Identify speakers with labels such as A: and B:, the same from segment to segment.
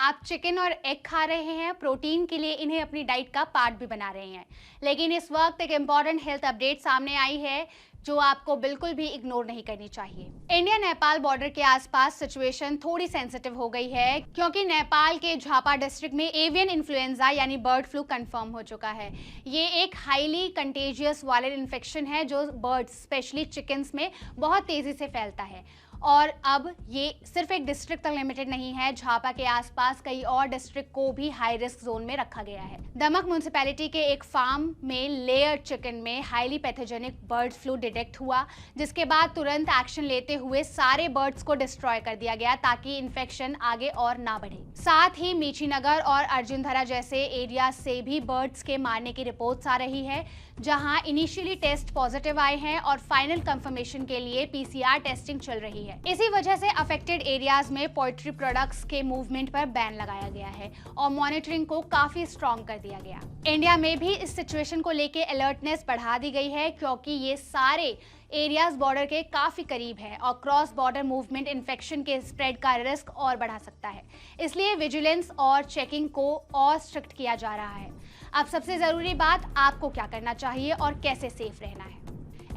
A: आप चिकन और एग खा रहे हैं, प्रोटीन के लिए इन्हें अपनी डाइट का पार्ट भी बना रहे हैं, लेकिन इस वक्त एक इम्पॉर्टेंट हेल्थ अपडेट सामने आई है जो आपको बिल्कुल भी इग्नोर नहीं करनी चाहिए। इंडिया नेपाल बॉर्डर के आसपास सिचुएशन थोड़ी सेंसिटिव हो गई है क्योंकि नेपाल के झापा डिस्ट्रिक्ट में एवियन इन्फ्लुएंजा यानी बर्ड फ्लू कंफर्म हो चुका है। ये एक हाईली कंटेजियस वायरल इन्फेक्शन है जो बर्ड्स स्पेशली चिकन्स में बहुत तेजी से फैलता है और अब ये सिर्फ एक डिस्ट्रिक्ट तक लिमिटेड नहीं है, झापा के आसपास कई और डिस्ट्रिक्ट को भी हाई रिस्क जोन में रखा गया है। दमक म्युनिसिपैलिटी के एक फार्म में लेयर चिकन में highly pathogenic bird flu detect हुआ, जिसके बाद तुरंत एक्शन लेते हुए सारे बर्ड्स को डिस्ट्रॉय कर दिया गया ताकि इन्फेक्शन आगे और ना बढ़े। साथ ही मीचीनगर और अर्जुनधरा जैसे एरिया से भी बर्ड्स के मारने की रिपोर्ट्स आ रही है, जहां इनिशियली टेस्ट पॉजिटिव आए हैं और फाइनल कंफर्मेशन के लिए पीसीआर टेस्टिंग चल रही है। इसी वजह से अफेक्टेड एरियाज में पोल्ट्री प्रोडक्ट्स के मूवमेंट पर बैन लगाया गया है और मॉनिटरिंग को काफी स्ट्रॉन्ग कर दिया गया। इंडिया में भी इस सिचुएशन को लेके अलर्टनेस बढ़ा दी गई है क्योंकि ये सारे एरियाज बॉर्डर के काफी करीब है और क्रॉस बॉर्डर मूवमेंट इन्फेक्शन के स्प्रेड का रिस्क और बढ़ा सकता है। इसलिए विजिलेंस और चेकिंग को और स्ट्रिक्ट किया जा रहा है। अब सबसे जरूरी बात, आपको क्या करना चाहिए और कैसे सेफ रहना है।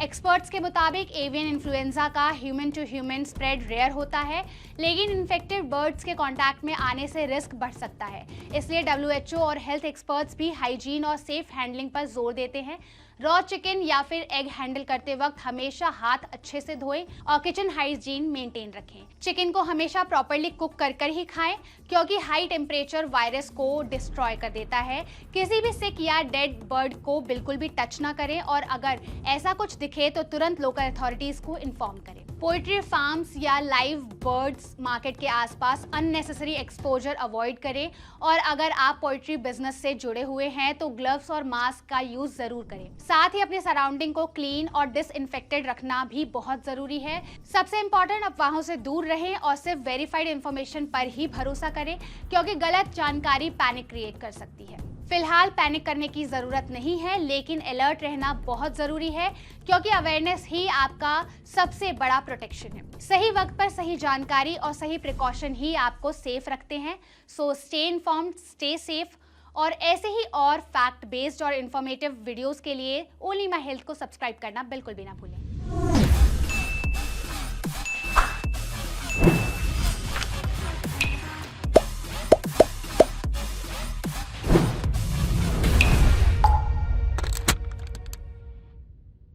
A: एक्सपर्ट्स के मुताबिक एवियन इन्फ्लुएंजा का human to human spread rare होता है, लेकिन इन्फेक्टेड बर्ड्स के कांटेक्ट में आने से रिस्क बढ़ सकता है। इसलिए डब्ल्यूएचओ और हेल्थ एक्सपर्ट्स भी हाइजीन और सेफ हैंडलिंग पर जोर देते हैं। रॉ चिकन या फिर एग हैंडल करते वक्त हमेशा हाथ अच्छे से धोएं और किचन हाइजीन मेंटेन रखें। चिकन को हमेशा प्रॉपर्ली कुक कर ही खाएं क्योंकि हाई टेम्परेचर वायरस को डिस्ट्रॉय कर देता है। किसी भी सिक या डेड बर्ड को बिल्कुल भी टच ना करें और अगर ऐसा कुछ दिखे तो तुरंत लोकल अथॉरिटीज को इन्फॉर्म करें। पोल्ट्री फार्म्स या लाइव बर्ड्स मार्केट के आसपास अननेसेसरी एक्सपोजर अवॉइड करें और अगर आप पोल्ट्री बिजनेस से जुड़े हुए हैं तो ग्लव्स और मास्क का यूज जरूर करें। साथ ही अपने सराउंडिंग को क्लीन और डिसइंफेक्टेड रखना भी बहुत जरूरी है। सबसे इंपॉर्टेंट, अफवाहों से दूर रहें और सिर्फ वेरीफाइड इंफॉर्मेशन पर ही भरोसा करें क्योंकि गलत जानकारी पैनिक क्रिएट कर सकती है। फिलहाल पैनिक करने की जरूरत नहीं है, लेकिन अलर्ट रहना बहुत जरूरी है क्योंकि अवेयरनेस ही आपका सबसे बड़ा प्रोटेक्शन है। सही वक्त पर सही जानकारी और सही प्रिकॉशन ही आपको सेफ रखते हैं। So stay informed, stay safe और ऐसे ही और फैक्ट बेस्ड और इंफॉर्मेटिव वीडियोस के लिए ओनली माय हेल्थ को सब्सक्राइब करना बिल्कुल भी ना भूलें।